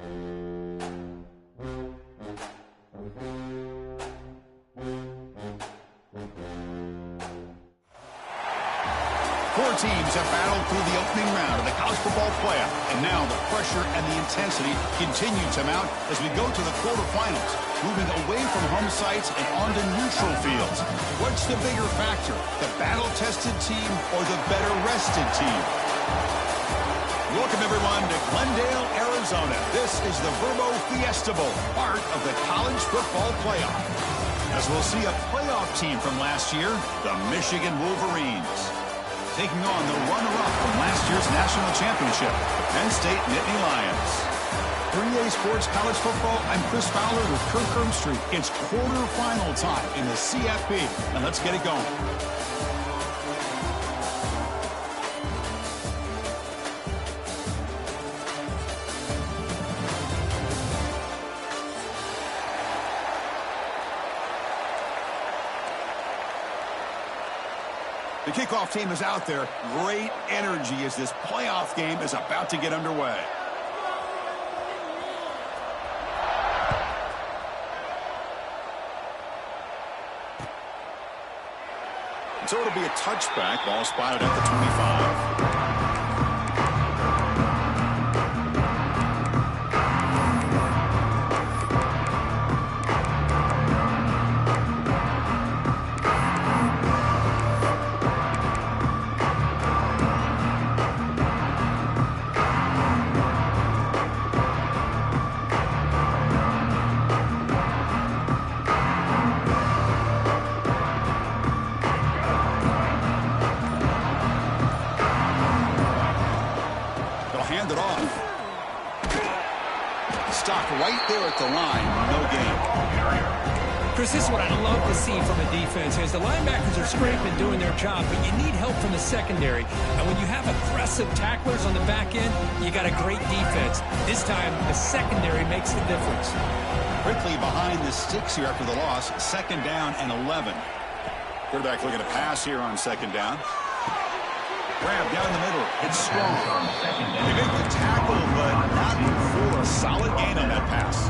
Four teams have battled through the opening round of the college football playoff, and now the pressure and the intensity continue to mount as we go to the quarterfinals, moving away from home sites and onto neutral fields. What's the bigger factor, the battle-tested team or the better-rested team? Welcome, everyone, to Glendale, Arizona. This is the Verbo Fiesta Bowl, part of the college football playoff. As we'll see a playoff team from last year, the Michigan Wolverines, taking on the runner-up from last year's national championship, the Penn State Nittany Lions. 3A Sports College Football, I'm Chris Fowler with Kirk Herbstreit. It's quarterfinal time in the CFP, and let's get it going. The kickoff team is out there. Great energy as this playoff game is about to get underway. So it'll be a touchback. Ball spotted at the 25. Hand it off. Stop right there at the line. No gain. Chris, this is what I love to see from a defense is the linebackers are scraping, doing their job, but you need help from the secondary. And when you have aggressive tacklers on the back end, you got a great defense. This time, the secondary makes the difference. Quickly behind the sticks here after the loss. 2nd down and 11. Quarterback looking to pass here on 2nd down. Grab down the middle. It's strong. They make the tackle, but not for a solid gain on that pass.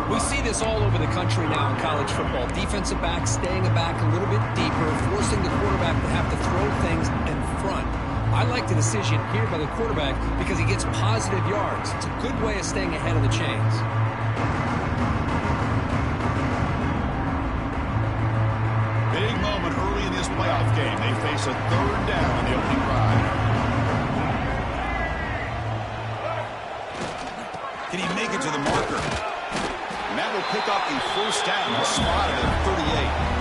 We see this all over the country now in college football. Defensive backs staying back a little bit deeper, forcing the quarterback to have to throw things in front. I like the decision here by the quarterback because he gets positive yards. It's a good way of staying ahead of the chains. Big moment early in this playoff game. They face a 3rd down on the opening drive. Can he make it to the marker? And that will pick up a 1st down, spotted at 38.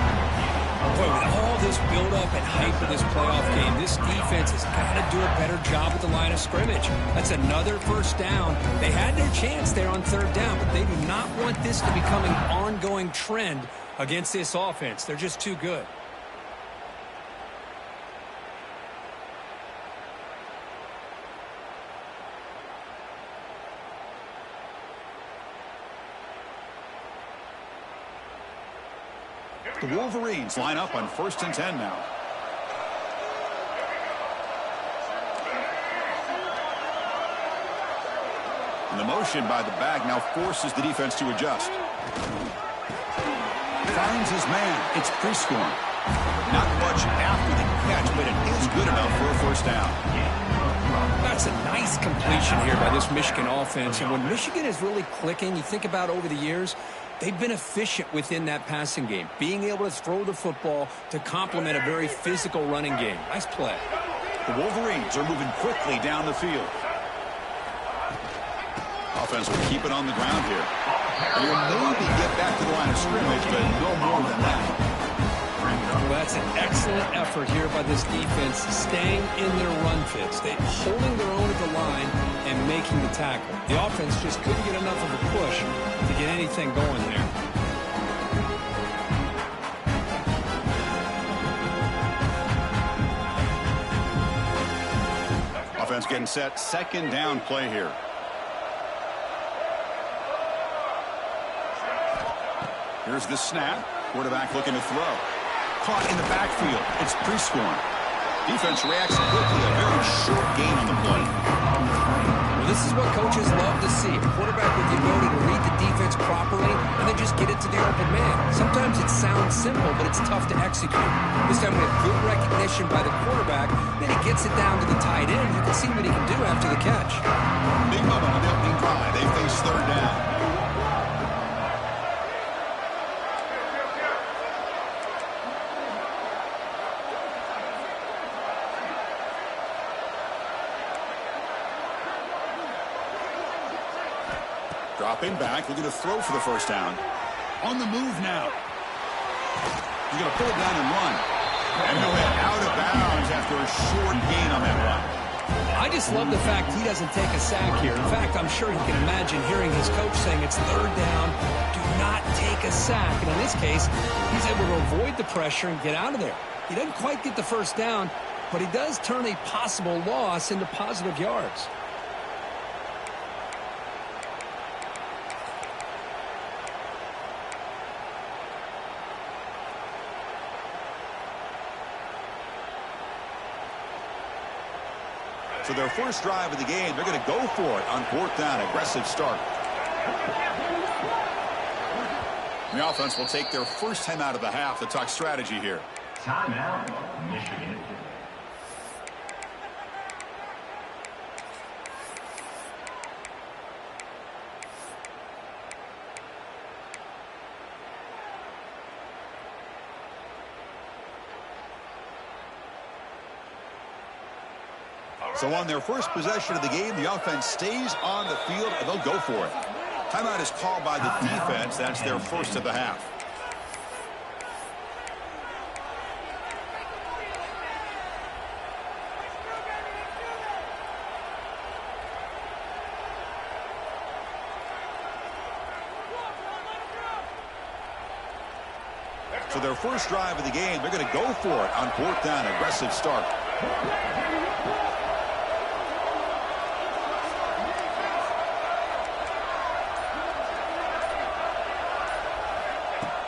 Boy, with all this build-up and hype of this playoff game, this defense has got to do a better job at the line of scrimmage. That's another 1st down. They had their chance there on 3rd down, but they do not want this to become an ongoing trend against this offense. They're just too good. The Wolverines line up on 1st and 10 now. And the motion by the back now forces the defense to adjust. Finds his man. It's Prescorn. Not much after the catch, but it is good enough for a 1st down. That's a nice completion here by this Michigan offense. And when Michigan is really clicking, you think about over the years, they've been efficient within that passing game, being able to throw the football to complement a very physical running game. Nice play. The Wolverines are moving quickly down the field. Offense will keep it on the ground here. And will maybe get back to the line of scrimmage, but no more than that. Well, that's an excellent effort here by this defense, staying in their run fits. They're holding their own at the line and making the tackle. The offense just couldn't get enough of a push to get anything going there. Offense getting set. 2nd down play here. Here's the snap. Quarterback looking to throw. Caught in the backfield. It's Prescorn. Defense reacts quickly. A very short gain on the play. Well, This is what coaches love to see. A quarterback with the ability to read the defense properly and then just get it to the open man. Sometimes it sounds simple, but it's tough to execute. This time we have good recognition by the quarterback. Then he gets it down to the tight end. You can see what he can do after the catch. Big moment on the opening drive. They face third down. Dropping back, looking to throw for the first down. On the move now. He's going to pull it down and run. And he'll head out of bounds after a short gain on that run. I just love the fact he doesn't take a sack here. In fact, I'm sure he can imagine hearing his coach saying it's third down, do not take a sack. And in this case, he's able to avoid the pressure and get out of there. He doesn't quite get the first down, but he does turn a possible loss into positive yards. So their first drive of the game, they're going to go for it on fourth down. Aggressive start. The offense will take their first time out of the half to talk strategy here. Timeout, Michigan. So on their first possession of the game, the offense stays on the field, and they'll go for it. Timeout is called by the defense. That's their first of the half. So their first drive of the game, they're going to go for it on fourth down. Aggressive start.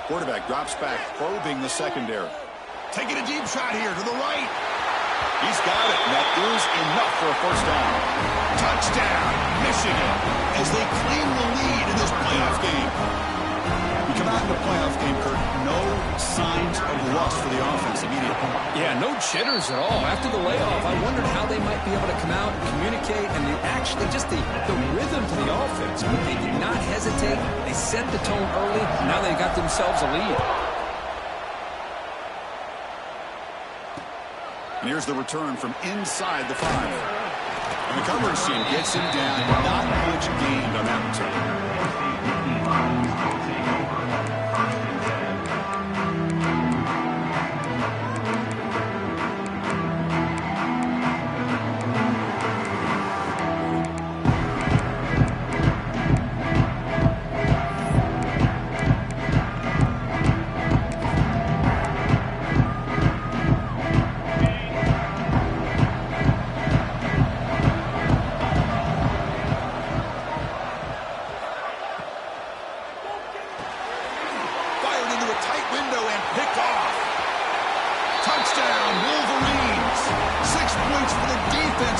Quarterback drops back, probing the secondary. Taking a deep shot here to the right. He's got it, and that is enough for a first down. Touchdown, Michigan, as they claim the lead in this playoff game. We come out in the playoff game, Kurt, no signs of rust for the offense immediately. Yeah, no jitters at all. After the layoff, I wondered how they might be able to come out and communicate and actually just the rhythm to the offense. But they did not hesitate. They set the tone early. Now they've got themselves a lead. And here's the return from inside the 5. And the coverage team gets him down. Not much gained on that return.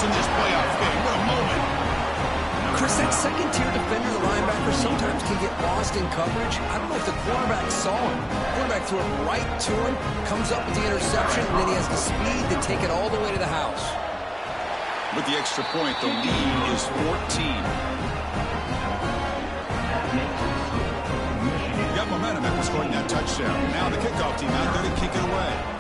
In this playoff game. What a moment. Chris, that second-tier defender, the linebacker, sometimes can get lost in coverage. I don't know if the quarterback saw him. The quarterback threw it right to him, comes up with the interception, and then he has the speed to take it all the way to the house. With the extra point, the lead is 14. Got momentum after scoring that touchdown. Now the kickoff team out there to kick it away.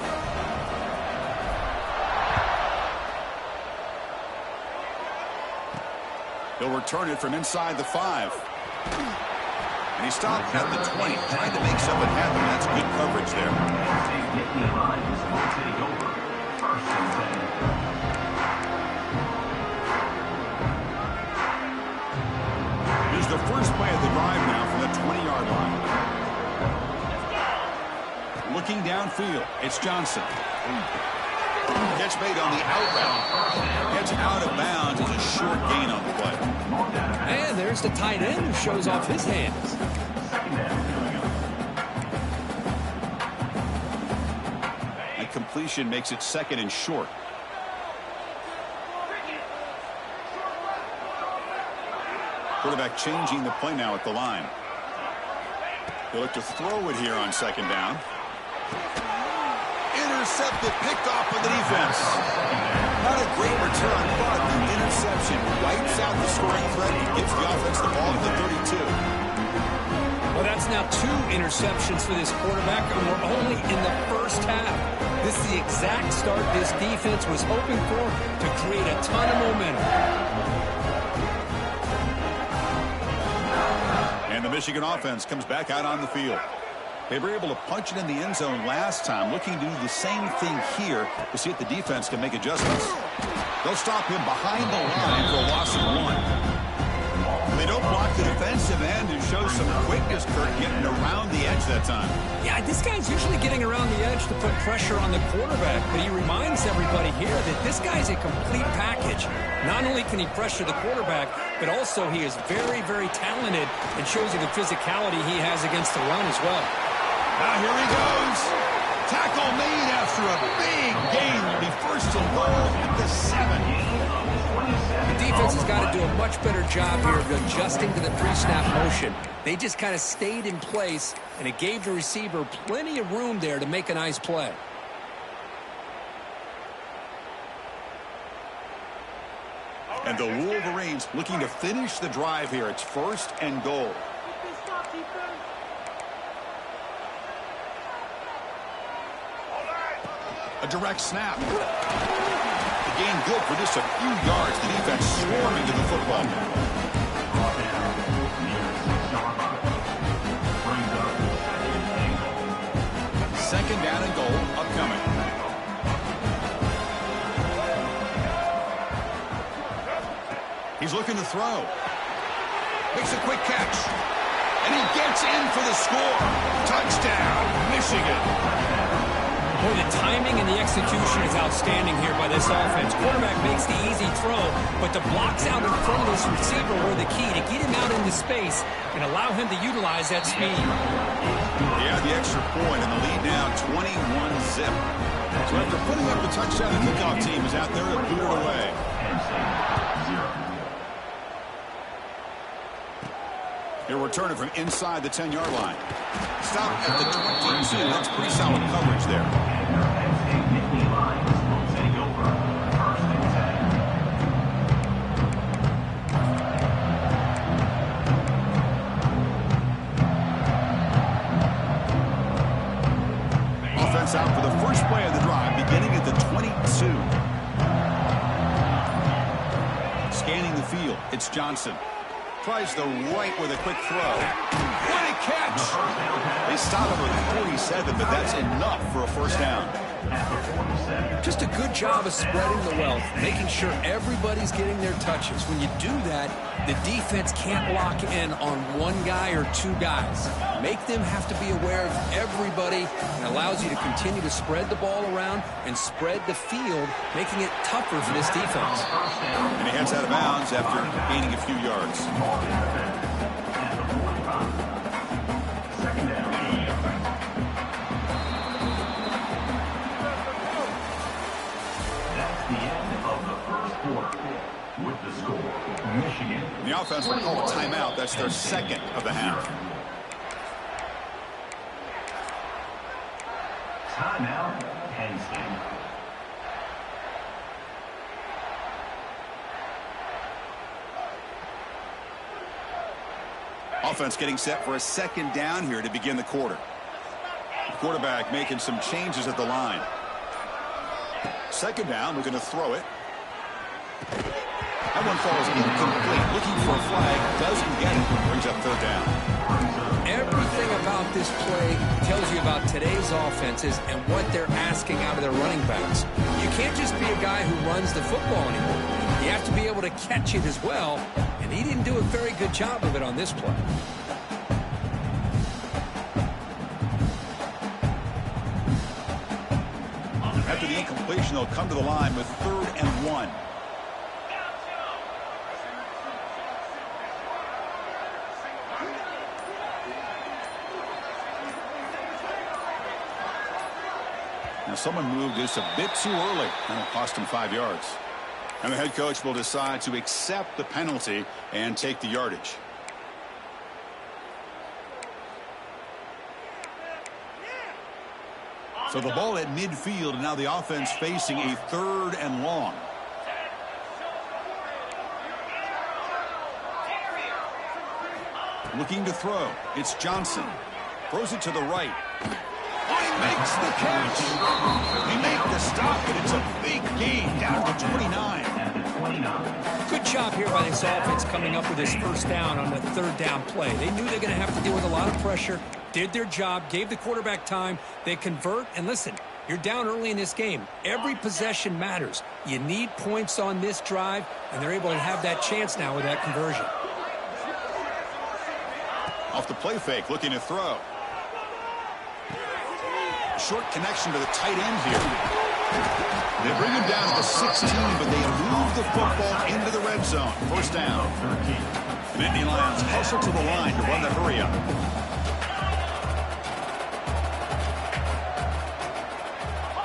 He'll return it from inside the 5. And he stopped at the 20, trying to make something happen. That's good coverage there. Here's the first play of the drive now from the 20-yard line. Looking downfield, it's Johnson. Catch made on the outbound. Gets out of bounds. It's a short gain on the play. And there's the tight end who shows off his hands. And completion makes it second and short. Quarterback changing the play now at the line. He'll look to throw it here on second down. Intercepted, picked off by the defense. Not a great return, but the interception wipes out the scoring threat and gives the offense the ball at the 32. Well, that's now 2 interceptions for this quarterback, and we're only in the first half. This is the exact start this defense was hoping for to create a ton of momentum. And the Michigan offense comes back out on the field. They were able to punch it in the end zone last time, looking to do the same thing here to see if the defense can make adjustments. They'll stop him behind the line for a loss of 1. They don't block the defensive end and show some quickness, Kurt, getting around the edge that time. Yeah, this guy's usually getting around the edge to put pressure on the quarterback, but he reminds everybody here that this guy's a complete package. Not only can he pressure the quarterback, but also he is very, very talented and shows you the physicality he has against the run as well. Now here he goes. Tackle made after a big gain. Will be first and goal at the 7. The defense has got to do a much better job here of adjusting to the pre-snap motion. They just kind of stayed in place, and it gave the receiver plenty of room there to make a nice play. And the Wolverines looking to finish the drive here. It's first and goal. A direct snap. The gain good for just a few yards. The defense swarming to the football. Second down and goal upcoming. He's looking to throw. Makes a quick catch. And he gets in for the score. Touchdown, Michigan. Boy, the timing and the execution is outstanding here by this offense. Quarterback makes the easy throw, but the blocks out in front of this receiver were the key to get him out into space and allow him to utilize that speed. Yeah, the extra point and the lead now 21-0. So after putting up the touchdown, the kickoff team is out there to boot it away. He'll return it from inside the 10-yard line. Stop at the 22. That's pretty solid coverage there. Offense out for the first play of the drive, beginning at the 22. Scanning the field, it's Johnson. Tries the right with a quick throw. What a catch! They stop him at 47, but that's enough for a first down. Just a good job of spreading the wealth, making sure everybody's getting their touches. When you do that, the defense can't lock in on one guy or two guys. Make them have to be aware of everybody, and allows you to continue to spread the ball around and spread the field, making it tougher for this defense. And he heads out of bounds after gaining a few yards. The offense will call a timeout. That's their second of the half. Timeout, Penn State. Offense getting set for a second down here to begin the quarter. The quarterback making some changes at the line. Second down, we're going to throw it. That one falls incomplete. Looking for a flag, doesn't get it. Brings up third down. Everything about this play tells you about today's offenses and what they're asking out of their running backs. You can't just be a guy who runs the football anymore. You have to be able to catch it as well, and he didn't do a very good job of it on this play. After the incompletion, they'll come to the line with 3rd and 1. Now someone moved just a bit too early, and it cost him 5 yards. And the head coach will decide to accept the penalty and take the yardage. So the ball at midfield, and now the offense facing a 3rd and long. Looking to throw. It's Johnson. Throws it to the right. Oh, he makes the catch. He made the stop, and it's a big gain down to 29. Good job here by this offense coming up with this first down on the 3rd down play. They knew they were going to have to deal with a lot of pressure, did their job, gave the quarterback time. They convert, and listen, you're down early in this game. Every possession matters. You need points on this drive, and they're able to have that chance now with that conversion. Off the play fake, looking to throw. Short connection to the tight end here. They bring him down to the 16, but they move the football into the red zone. First down. And Nittany Lions hustle to the line to run the hurry up.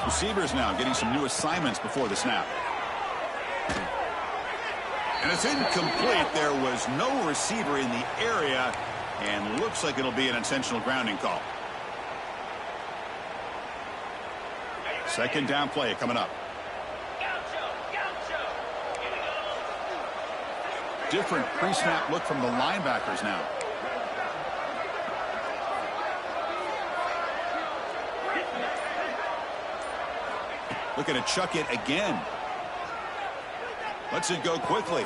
Receivers now getting some new assignments before the snap. And it's incomplete. There was no receiver in the area, and looks like it'll be an intentional grounding call. Second down play coming up. Different pre-snap look from the linebackers now. Looking to chuck it again. Lets it go quickly.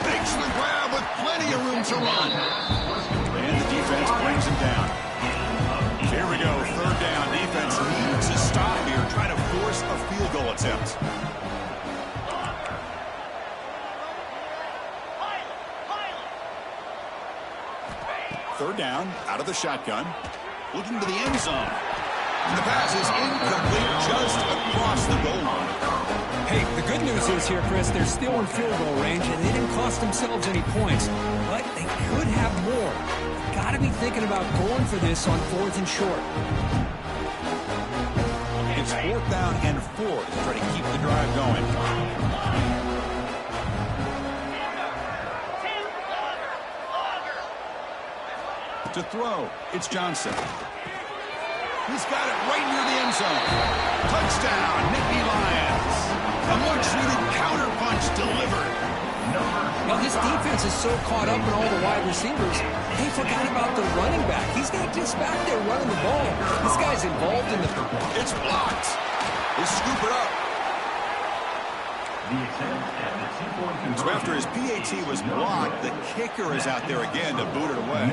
Makes the grab with plenty of room to run. And the defense brings him down. Here we go, 3rd down. Defense needs to stop here, try to force a field goal attempt. Third down, out of the shotgun. Looking to the end zone. And the pass is incomplete, just across the goal line. Hey, the good news is here, Chris, they're still in field goal range, and they didn't cost themselves any points. But they could have more. Got to be thinking about going for this on 4th and short. It's 4th down and 4 to try to keep the drive going. To throw, it's Johnson. He's got it right near the end zone. Touchdown, Nittany Lions. A much-needed counter-punch delivered. Now, this defense is so caught up in all the wide receivers, they forgot about the running back. He's not just back there running the ball. This guy's involved in the... It's blocked. They scoop it up. So after his PAT was blocked, the kicker is out there again to boot it away.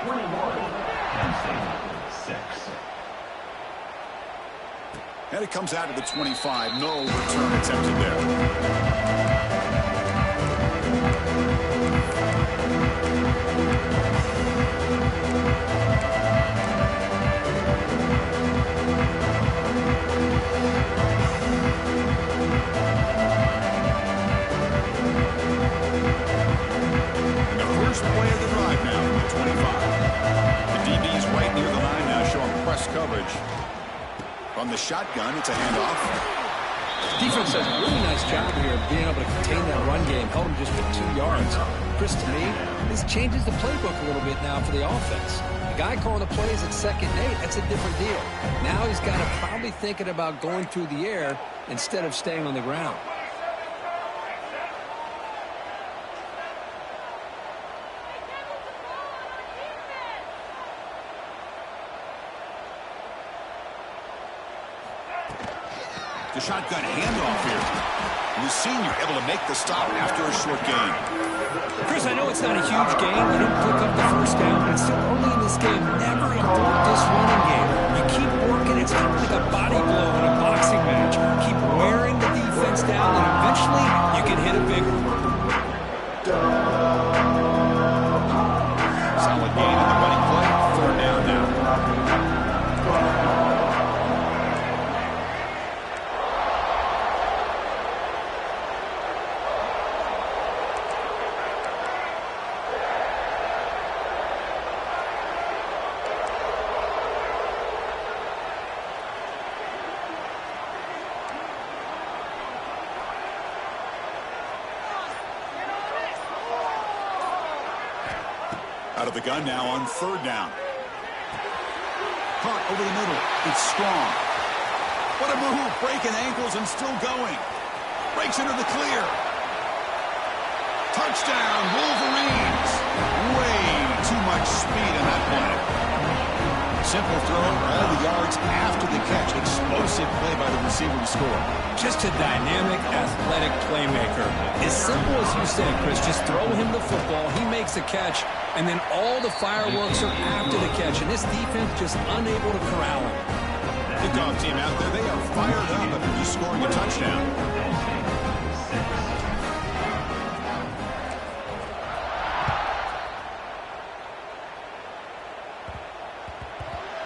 21, Penn State 6. And it comes out to the 25. No return attempted there. And the first play of the drive now from the 25. The DB's right near the line now, showing press coverage. From the shotgun, it's a handoff. Defense does a really nice job here of being able to contain that run game. Held him just for 2 yards. Chris, to me, this changes the playbook a little bit now for the offense. The guy calling the plays at 2nd and 8, that's a different deal. Now he's got to probably thinking about going through the air instead of staying on the ground. The shotgun handoff here. The senior able to make the stop after a short gain. Chris, I know it's not a huge game. You don't pick up the first down, but it's still early in this game. Never abort this running game. You keep working. It's kind of like a body blow in a boxing match. Keep wearing the defense down, and eventually you can hit a big one. Solid gain in the running play. 3rd down now. Out of the gun now on third down. Caught over the middle. It's strong. What a move. Breaking ankles and still going. Breaks into the clear. Touchdown, Wolverines. Way too much speed in that play. Simple throw, all the yards after the catch. Explosive play by the receiver to score. Just a dynamic, athletic playmaker. As simple as you said, Chris, just throw him the football, he makes the catch, and then all the fireworks are after the catch, and this defense just unable to corral him. The dog team out there, they are fired up after just scoring a touchdown.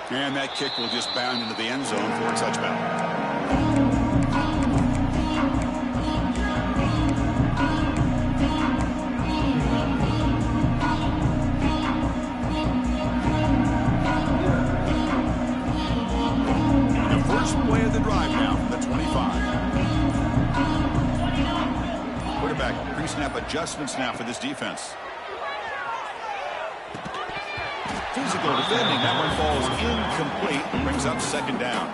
And that kick will just bound into the end zone for a touchdown. The first play of the drive now from the 25. Quarterback pre-snap adjustments now for this defense. Physical defending. That one falls incomplete. Brings up second down.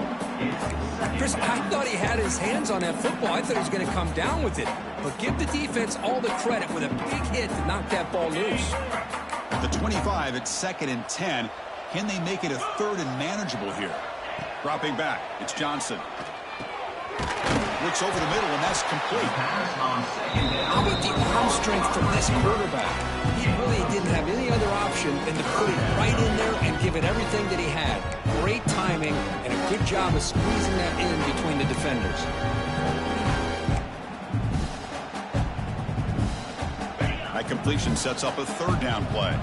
Chris, I thought he had his hands on that football. I thought he was going to come down with it. But give the defense all the credit with a big hit to knock that ball loose. The 25, it's 2nd and 10. Can they make it a 3rd and manageable here? Dropping back. It's Johnson. Looks over the middle, and that's complete. How about the arm strength from this quarterback? He really didn't have any other option than to put it right in there and give it everything that he had. Great timing and a good job of squeezing that in between the defenders. That completion sets up a 3rd down play.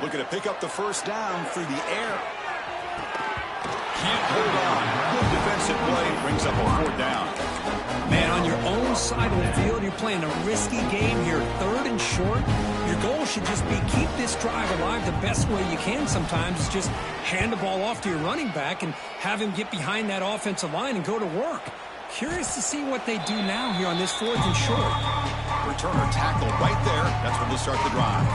Looking to pick up the first down through the air. Can't hold on. Good defensive play. Brings up a 4th down. Man, on your own side of the field, you're playing a risky game here. 3rd and short. Your goal should just be keep this drive alive the best way you can sometimes. Is just hand the ball off to your running back and have him get behind that offensive line and go to work. Curious to see what they do now here on this 4th and short. Returner tackle right there. That's when they start the drive.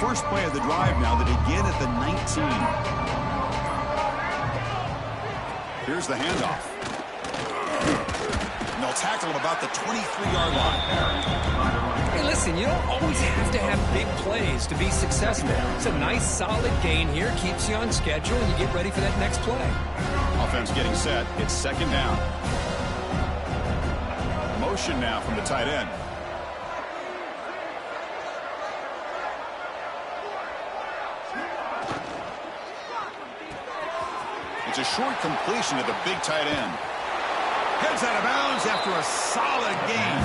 First play of the drive now, that again at the 19. Here's the handoff. And they'll tackle him about the 23-yard line. Hey, listen, you don't always have to have big plays to be successful. It's a nice, solid gain here. Keeps you on schedule, and you get ready for that next play. Offense getting set. It's 2nd down. Motion now from the tight end. It's a short completion to the big tight end. Heads out of bounds after a solid gain.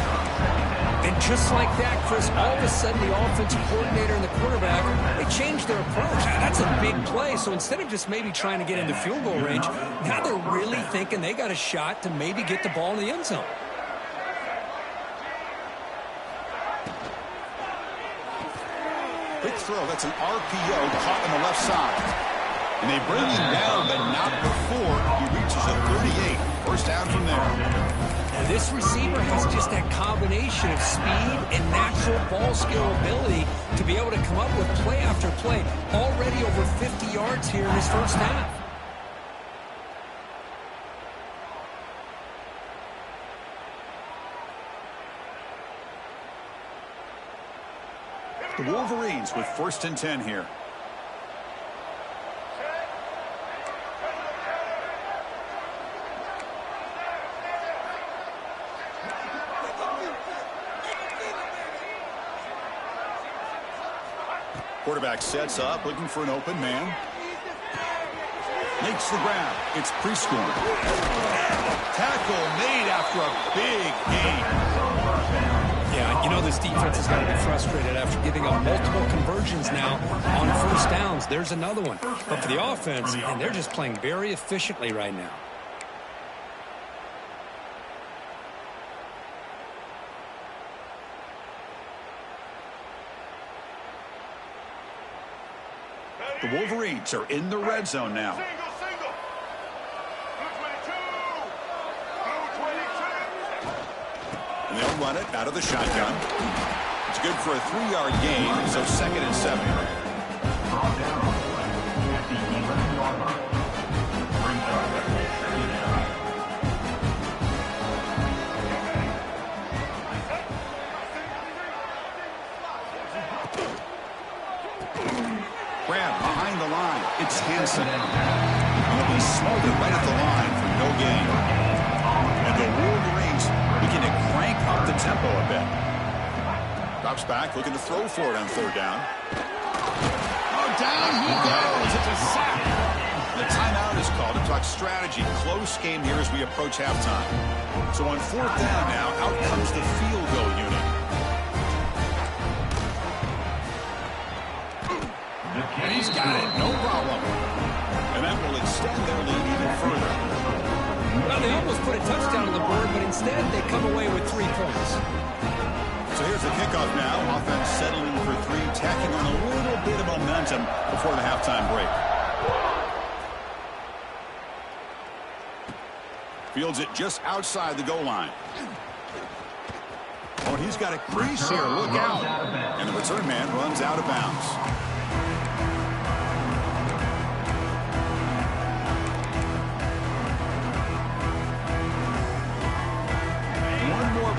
And just like that, Chris, all of a sudden the offensive coordinator and the quarterback, they changed their approach. That's a big play. So instead of just maybe trying to get into field goal range, now they're really thinking they got a shot to maybe get the ball in the end zone. Quick throw. That's an RPO caught on the left side. And they bring him down, but not before he reaches a 38. First down from there. Now this receiver has just that combination of speed and natural ball skill ability to be able to come up with play after play. Already over 50 yards here in his first half. The Wolverines with 1st and 10 here. Quarterback sets up, looking for an open man. Makes the grab. It's Prescorn. Tackle made after a big gain. Yeah, you know this defense is going to be frustrated after giving up multiple conversions now on first downs. There's another one. But for the offense, and they're just playing very efficiently right now. The Wolverines are in the red zone now. And they'll run it out of the shotgun. It's good for a 3-yard gain, so 2nd and 7. Brought down on the play at the 11-yard line. Bring up 2nd down. Grab behind the line. It's Hansen. He'll be smothered right at the line for no gain. And the Wolverines begin to crank up the tempo a bit. Drops back, looking to throw for it on 3rd down. Oh, down he goes. It's a sack. The timeout is called to talk strategy. Close game here as we approach halftime. So on 4th down now, out comes the field goal unit. And he's got it, no problem. And that will extend their lead even further. Well, they almost put a touchdown on the board, but instead they come away with 3 points. So here's the kickoff now. Offense settling for 3, tacking on a little bit of momentum before the halftime break. Fields it just outside the goal line. Oh, he's got a crease here. Look out. And the return man runs out of bounds.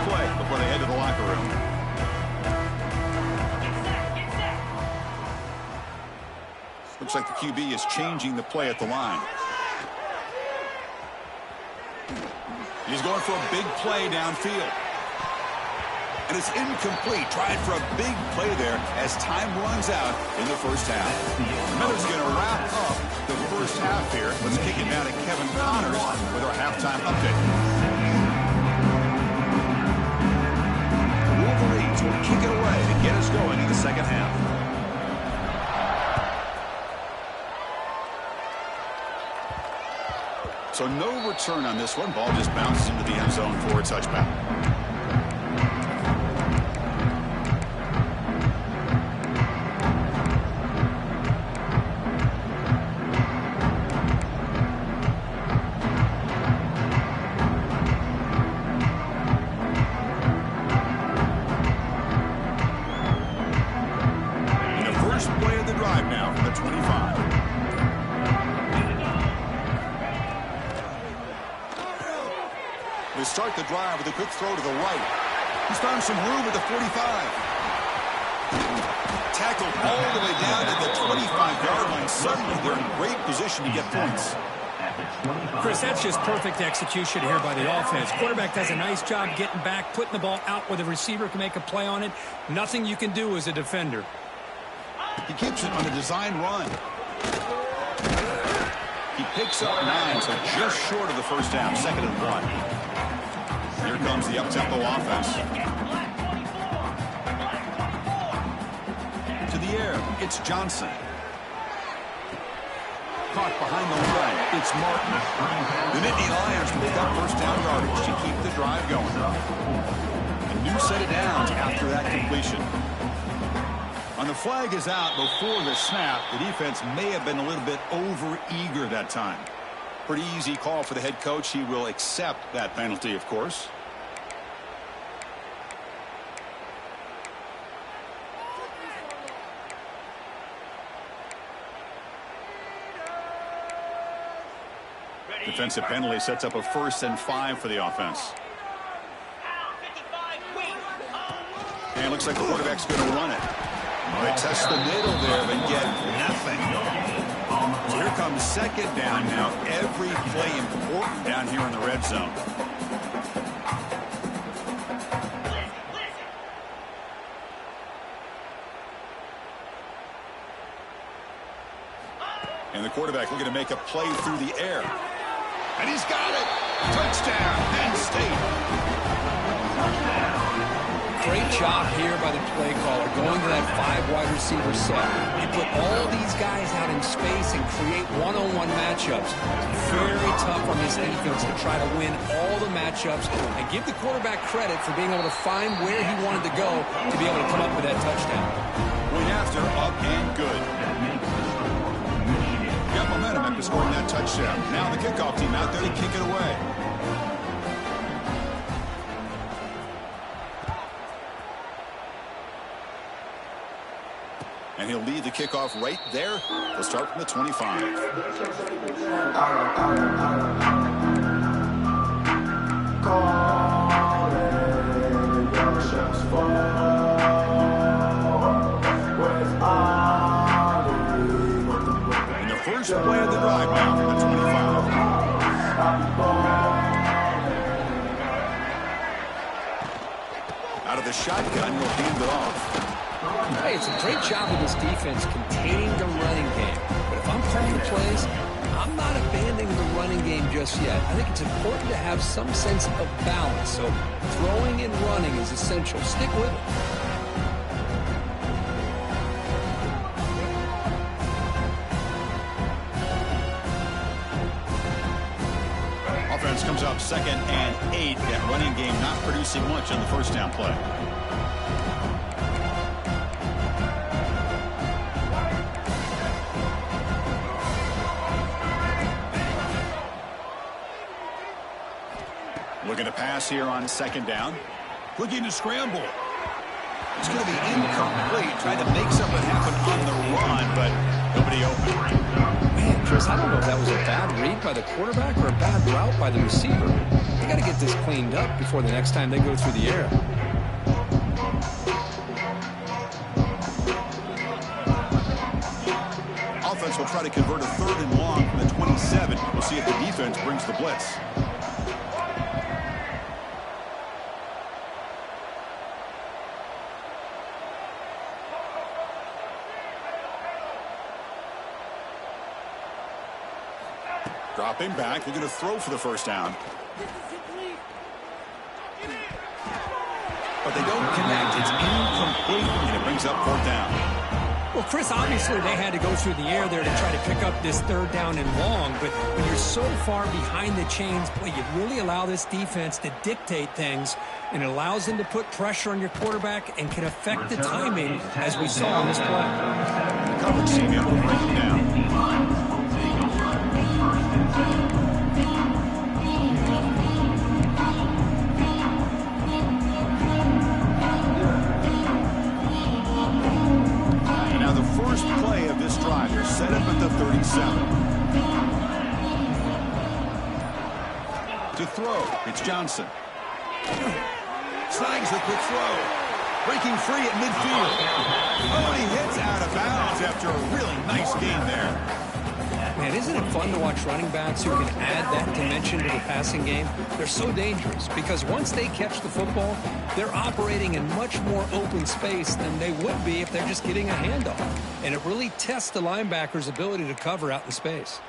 Play before they head to the locker room. Looks like the QB is changing the play at the line. He's going for a big play downfield. And it's incomplete. Trying for a big play there as time runs out in the first half. Miller's going to wrap up the first half here. Let's kick it down to Kevin Connors with our halftime update. Wolverines will kick it away to get us going in the second half. So no return on this one. Ball just bounces into the end zone for a touchback. Start the drive with a quick throw to the right. He's found some room at the 45. Tackled all the way down to the 25-yard line. Suddenly, they're in great position to get points. Chris, that's just perfect execution here by the offense. Quarterback does a nice job getting back, putting the ball out where the receiver can make a play on it. Nothing you can do as a defender. He keeps it on the design run. He picks up 9, so just short of the first down, 2nd and 1. Here comes the up-tempo offense. To the air, it's Johnson. Caught behind the line, it's Martin. The Nittany Lions pick up first down yardage to keep the drive going. A new set of downs after that completion. And the flag is out before the snap. The defense may have been a little bit over-eager that time. Pretty easy call for the head coach. He will accept that penalty, of course. Defensive penalty sets up a 1st and 5 for the offense. And it looks like the quarterback's going to run it. They test the middle there, but get nothing. So here comes 2nd down now. Every play important down here in the red zone. And the quarterback looking to make a play through the air. And he's got it. Touchdown, Penn State. Great job here by the play caller, going to that 5 wide receiver set. They put all these guys out in space and create one-on-one matchups. Very tough on this defense to try to win all the matchups and give the quarterback credit for being able to find where he wanted to go to be able to come up with that touchdown. Point after, up and good. Got momentum after scoring that touchdown. Now the kickoff team out there to kick it away. And he'll lead the kickoff right there. They'll start from the 25. And the first play of the drive now from the 25. Out of the shotgun, he'll hand it off. Hey, it's a great job of this defense containing the running game. But if I'm calling the plays, I'm not abandoning the running game just yet. I think it's important to have some sense of balance. So throwing and running is essential. Stick with it. Offense comes up 2nd and 8. That running game not producing much on the first down play. Looking to pass here on 2nd down. Looking to scramble. It's going to be incomplete. Tried to make something happen on the run, but nobody open. Man, Chris, I don't know if that was a bad read by the quarterback or a bad route by the receiver. They got to get this cleaned up before the next time they go through the air. Offense will try to convert a 3rd and long from the 27. We'll see if the defense brings the blitz. Dropping back, they're going to throw for the first down. But they don't connect. It's incomplete, and it brings up 4th down. Well, Chris, obviously they had to go through the air there to try to pick up this 3rd down and long, but when you're so far behind the chains, boy, you really allow this defense to dictate things, and it allows them to put pressure on your quarterback and can affect the timing, as we saw on this play. The coverage team able to bring him down. First play of this drive. They're set up at the 37. To throw, it's Johnson. Snags the quick throw. Breaking free at midfield. Oh, he hits out of bounds after a really nice gain there. Man, isn't it fun to watch running backs who can add that dimension to the passing game? They're so dangerous because once they catch the football, they're operating in much more open space than they would be if they're just getting a handoff. And it really tests the linebacker's ability to cover out in space.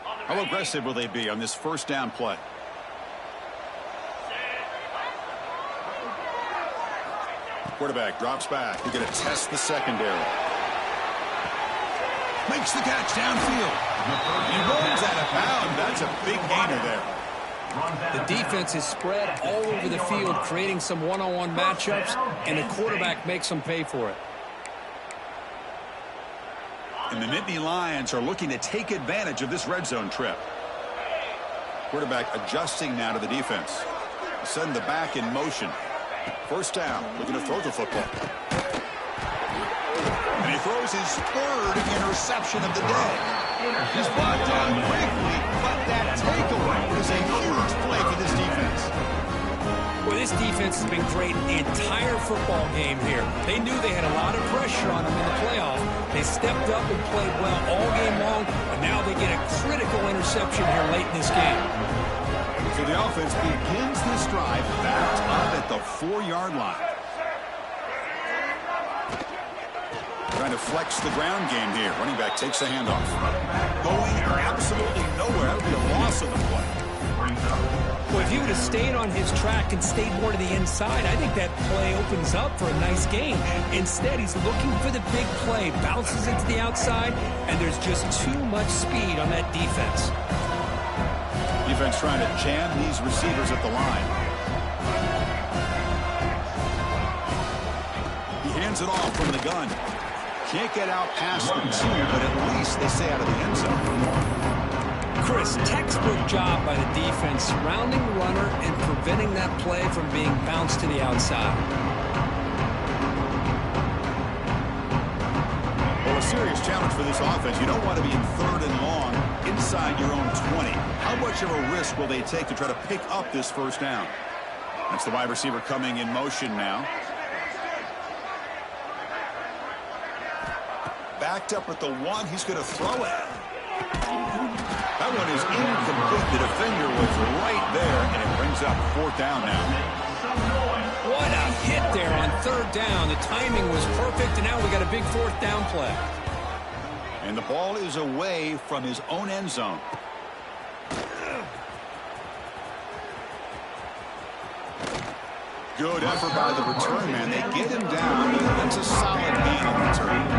How aggressive will they be on this first down play? Quarterback drops back. He's going to test the secondary. Makes the catch downfield. He runs out of bounds. That's a big gainer there. The defense is spread all over the field, creating some one-on-one matchups, and the quarterback makes them pay for it. And the Nittany Lions are looking to take advantage of this red zone trip. Quarterback adjusting now to the defense. Send the back in motion. First down, looking to throw the football. And he throws his 3rd interception of the day. He's brought down quickly, but that takeaway is a huge play for this defense. Well, this defense has been great the entire football game here. They knew they had a lot of pressure on them in the playoff. They stepped up and played well all game long, but now they get a critical interception here late in this game. So the offense begins this drive backed up at the 4-yard line. Trying to flex the ground game here. Running back takes the handoff. Going absolutely nowhere. That would be a loss of the play. brings up. Well, if he would have stayed on his track and stayed more to the inside, I think that play opens up for a nice game. Instead, he's looking for the big play, bounces it to the outside, and there's just too much speed on that defense. Defense trying to jam these receivers at the line. He hands it off from the gun. Can't get out past the two, but at least they stay out of the end zone. Chris, textbook job by the defense, surrounding the runner and preventing that play from being bounced to the outside. Well, a serious challenge for this offense. You don't want to be in 3rd and long inside your own 20. How much of a risk will they take to try to pick up this first down? That's the wide receiver coming in motion now. Backed up at the 1. He's going to throw it. That one is incomplete. The defender was right there, and it brings up 4th down now. What a hit there on 3rd down. The timing was perfect, and now we got a big 4th down play. And the ball is away from his own end zone. Good effort by the return man. They get him down. That's a solid gain on return.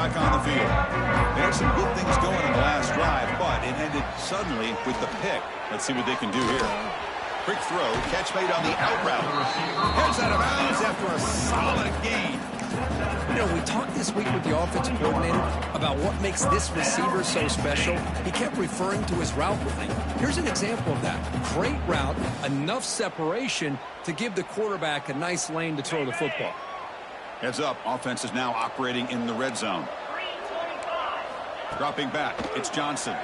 On the field. They had some good things going in the last drive, but it ended suddenly with the pick. Let's see what they can do here. Quick throw, catch made on the out route. Heads out of bounds after a solid gain. You know, we talked this week with the offensive coordinator about what makes this receiver so special. He kept referring to his route running. Here's an example of that. Great route, enough separation to give the quarterback a nice lane to throw the football. Heads up, offense is now operating in the red zone. Dropping back, it's Johnson.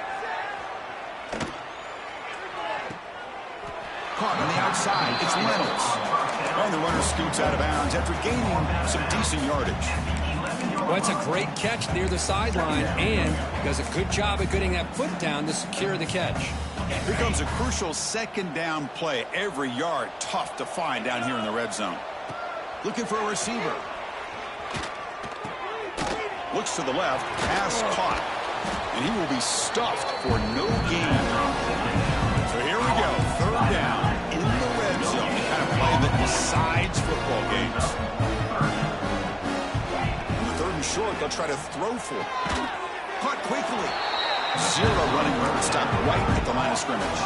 Caught on the outside, it's Reynolds. And the runner scoots out of bounds after gaining some decent yardage. Well, it's a great catch near the sideline, and does a good job of getting that foot down to secure the catch. Here comes a crucial 2nd down play. Every yard tough to find down here in the red zone. Looking for a receiver. Looks to the left, pass caught, and he will be stuffed for no gain. So here we go, 3rd down in the red zone, the kind of play that decides football games. On the 3rd and short, they'll try to throw for it. Caught quickly. 0 running room, stopped right at the line of scrimmage.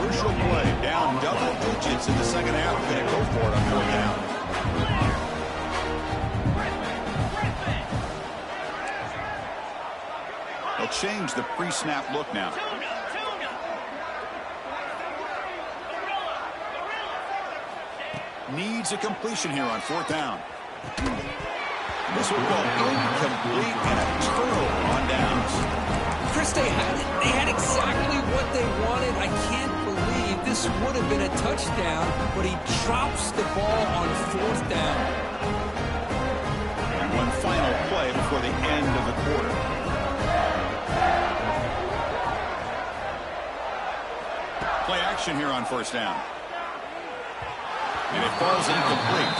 Crucial play, down double digits in the 2nd half. Going to go for it on 4th down. They'll change the pre-snap look now. Needs a completion here on 4th down. This will go incomplete and a turnover on downs. Chris, they had exactly what they wanted. I can't believe this would have been a touchdown, but he drops the ball on 4th down. And one final play before the end of the quarter. Play action here on 1st down. And it falls incomplete.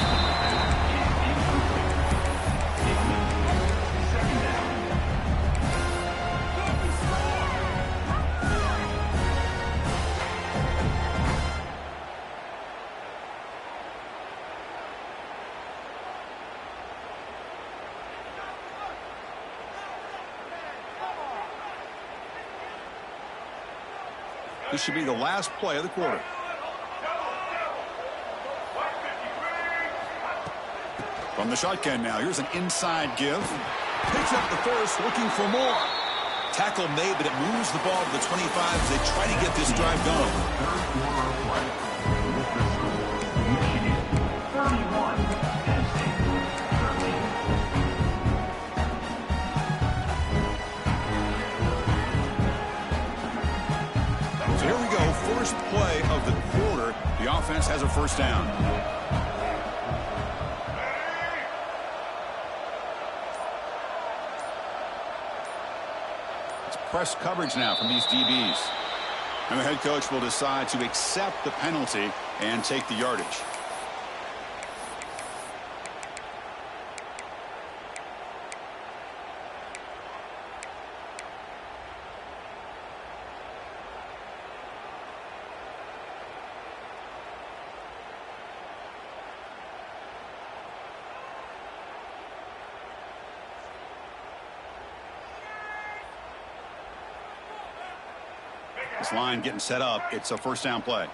This should be the last play of the quarter. From the shotgun now, here's an inside give. Picks up the first, looking for more. Tackle made, but it moves the ball to the 25 as they try to get this drive going. Third quarter of play. Michigan 31, Penn State 13. So here we go, first play of the quarter. The offense has a 1st down. It's press coverage now from these DBs. And the head coach will decide to accept the penalty and take the yardage. This line getting set up. It's a first down play.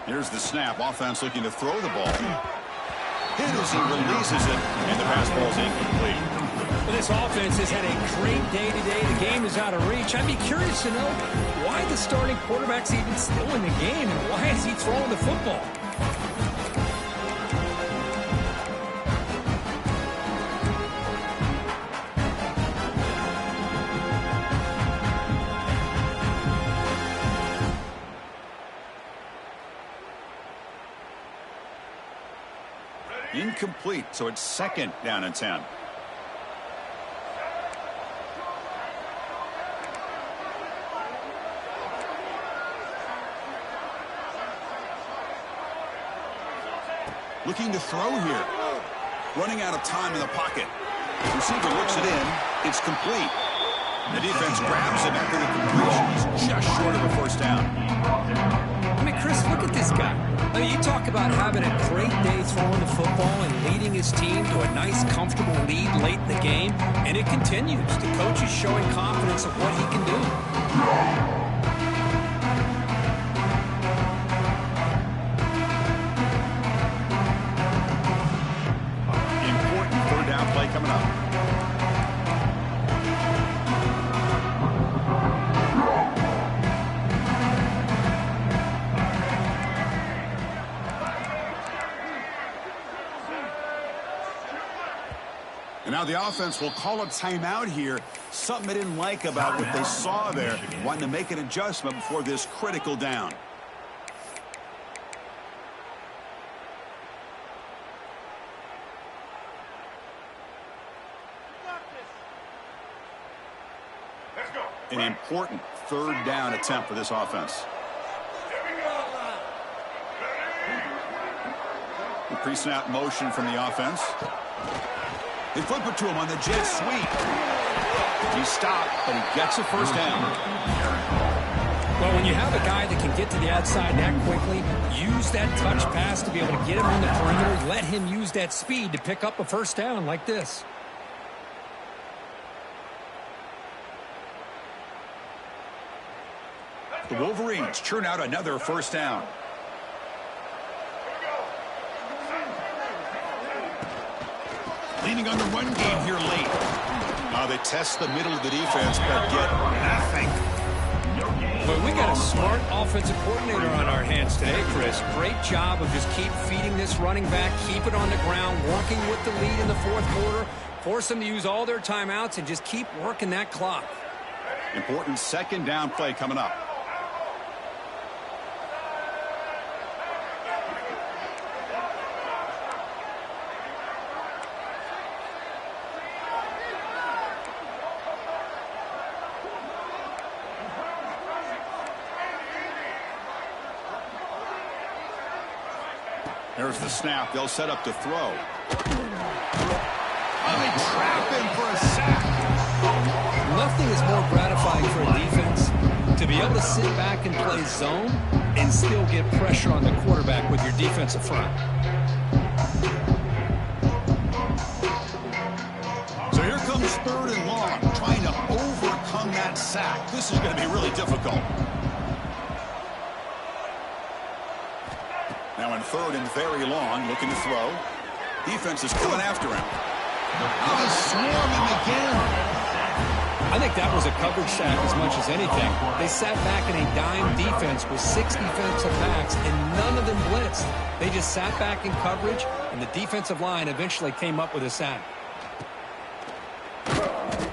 Here's the snap. Offense looking to throw the ball. Hit as he releases it, and the pass ball is incomplete. Well, this offense has had a great day today. The game is out of reach. I'd be curious to know why the starting quarterback's even still in the game, and why is he throwing the football? Incomplete, so it's second down and 10. Looking to throw here. Running out of time in the pocket. Receiver looks it in. It's complete. The defense grabs it after the completion. He's just short of a first down. I mean, Chris, look at this guy. I mean, you talk about having a great day throwing the football and leading his team to a nice, comfortable lead late in the game, and it continues. The coach is showing confidence of what he can do. Important third down play coming up. And now the offense will call a timeout here. Something they didn't like about what they saw there. Wanting to make an adjustment before this critical down. An important third down attempt for this offense. The pre-snap motion from the offense. They flip it to him on the jet sweep. He stopped, but he gets a first down. Well, when you have a guy that can get to the outside that quickly, use that touch pass to be able to get him on the perimeter, let him use that speed to pick up a first down like this. The Wolverines churn out another first down. Leaning on the run game here late. They test the middle of the defense, but get nothing. But we got a smart offensive coordinator on our hands today, Chris. Great job of just keep feeding this running back, keep it on the ground, working with the lead in the fourth quarter, force them to use all their timeouts, and just keep working that clock. Important second down play coming up. There's the snap. They'll set up to throw. Oh, they trap him for a sack. Nothing is more gratifying for a defense to be able to sit back and play zone and still get pressure on the quarterback with your defensive front. So here comes third and long, trying to overcome that sack. This is going to be really difficult. Now in third and very long, looking to throw. Defense is coming after him. Oh, they swarm him again. I think that was a coverage sack as much as anything. They sat back in a dime defense with 6 defensive backs, and none of them blitzed. They just sat back in coverage, and the defensive line eventually came up with a sack.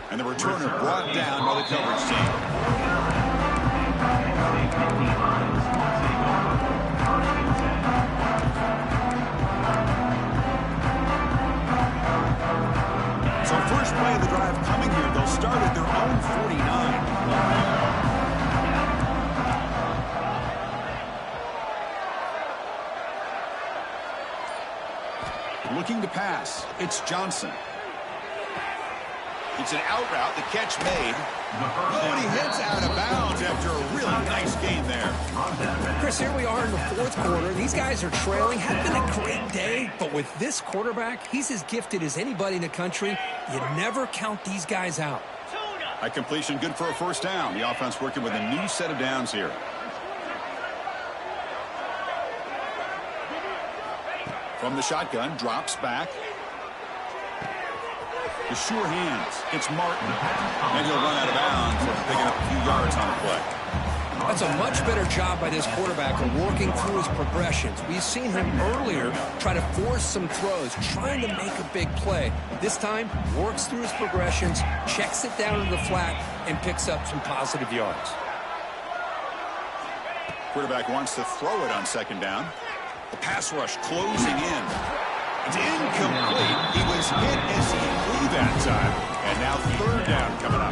And the returner brought down by the coverage team. Looking to pass. It's Johnson. It's an out route. The catch made. Oh, and he heads out of bounds after a really nice gain there. Chris, here we are in the fourth quarter. These guys are trailing. Had been a great day, but with this quarterback, he's as gifted as anybody in the country. You never count these guys out. High completion, good for a first down. The offense working with a new set of downs here. From the shotgun, drops back. The sure hands. It's Martin. And he'll run out of bounds after picking up a few yards on the play. That's a much better job by this quarterback of working through his progressions. We've seen him earlier try to force some throws, trying to make a big play. This time, works through his progressions, checks it down to the flat, and picks up some positive yards. Quarterback wants to throw it on second down. The pass rush closing in. It's incomplete. He was hit as he threw that time. And now third down coming up.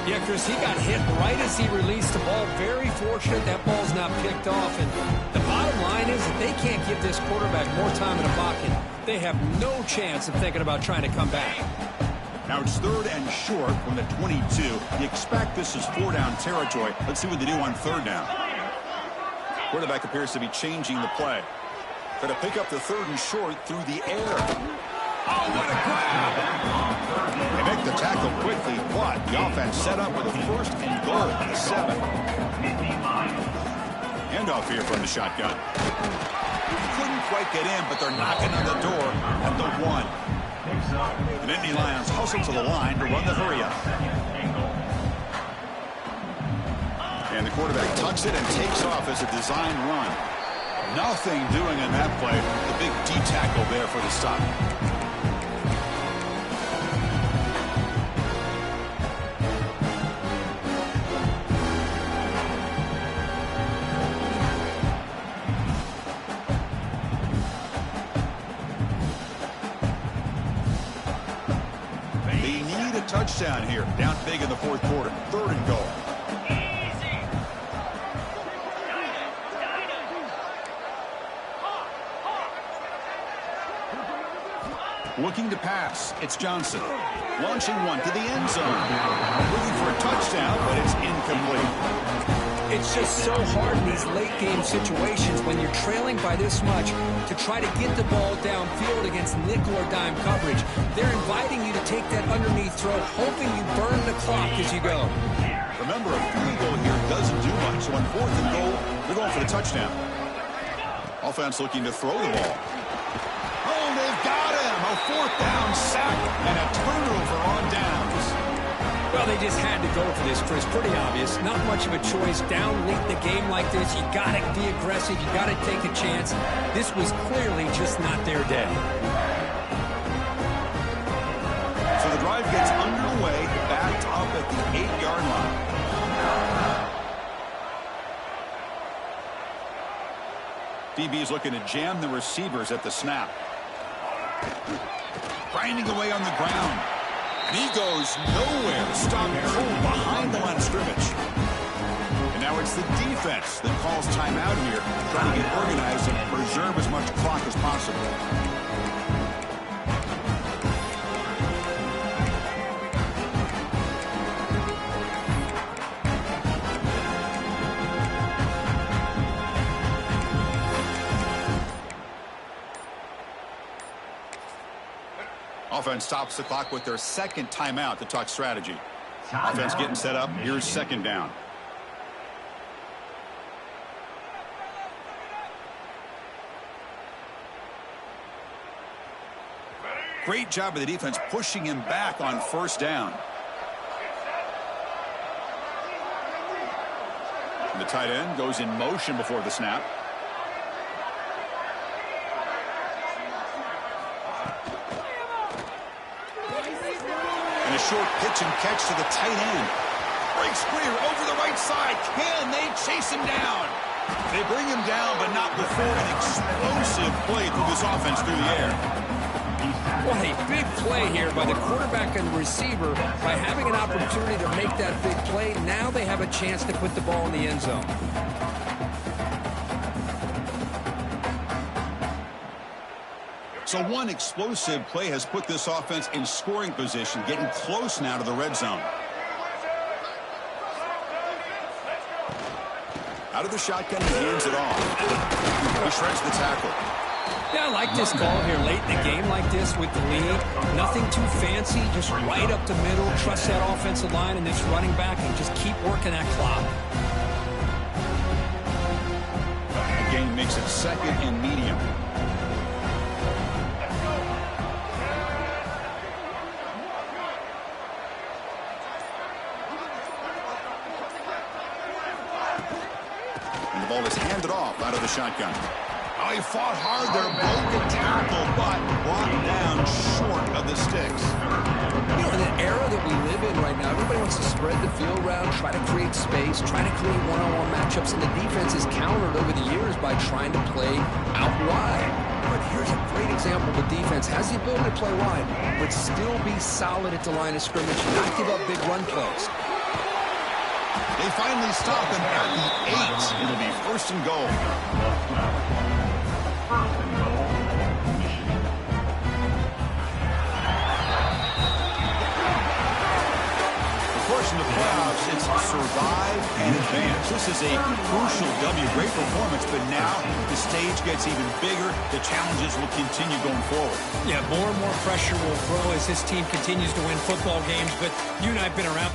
Yeah, Chris, he got hit right as he released the ball. Very fortunate that ball's not picked off. And the bottom line is that they can't give this quarterback more time in the pocket. They have no chance of thinking about trying to come back. Now it's third and short from the 22. You expect this is four-down territory. Let's see what they do on third down. Quarterback appears to be changing the play. Going to pick up the third and short through the air. Oh, what a grab! They make the tackle quickly, but the offense set up with a first and goal at the 7. Handoff here from the shotgun. Couldn't quite get in, but they're knocking on the door at the 1. The Nittany Lions hustle to the line to run the hurry-up. And the quarterback tucks it and takes off as a design run. Nothing doing in that play. The big D tackle there for the stop. They need a touchdown here. Down big in the fourth quarter. Third and goal. Looking to pass. It's Johnson. Launching one to the end zone. Looking for a touchdown, but it's incomplete. It's just so hard in these late-game situations when you're trailing by this much to try to get the ball downfield against nickel or dime coverage. They're inviting you to take that underneath throw, hoping you burn the clock as you go. Remember, a field goal here doesn't do much. So on fourth and goal, they're going for the touchdown. Offense looking to throw the ball. Oh, they've got him. A fourth down sack and a turnover on downs. Well, they just had to go for this, Chris. Pretty obvious. Not much of a choice. Down late in the game like this, you got to be aggressive. You got to take a chance. This was clearly just not their day. So the drive gets underway, backed up at the 8-yard line. DB is looking to jam the receivers at the snap. Grinding away on the ground. And he goes nowhere. Stopped cold behind the line of scrimmage. And now it's the defense that calls timeout here, trying to get organized and preserve as much clock as possible. Offense stops the clock with their second timeout to talk strategy. Offense getting set up. Here's second down. Great job of the defense pushing him back on first down. And the tight end goes in motion before the snap. And a short pitch and catch to the tight end. Breaks clear over the right side. Can they chase him down? They bring him down, but not before an explosive play through this offense through the air. What a big play here by the quarterback and the receiver. By having an opportunity to make that big play, now they have a chance to put the ball in the end zone. So one explosive play has put this offense in scoring position, getting close now to the red zone. Out of the shotgun, he hands it off. He shreds the tackle. Yeah, I like this call here late in the game like this with the lead. Nothing too fancy, just right up the middle. Trust that offensive line and this running back and just keep working that clock. The gain makes it 2nd and medium. And the ball is handed off out of the shotgun. Oh, he fought hard there, broke the tackle, but brought down short of the sticks. You know, in the era that we live in right now, everybody wants to spread the field around, try to create space, try to create one-on-one matchups, and the defense is countered over the years by trying to play out wide. But here's a great example. The defense has the ability to play wide, but still be solid at the line of scrimmage, not give up big run plays. They finally stop him at the 8. It'll be 1st and goal. In the playoffs, it's survive and advance. This is a crucial W. Great performance, but now the stage gets even bigger. The challenges will continue going forward. Yeah, more and more pressure will grow as this team continues to win football games, but you and I have been around.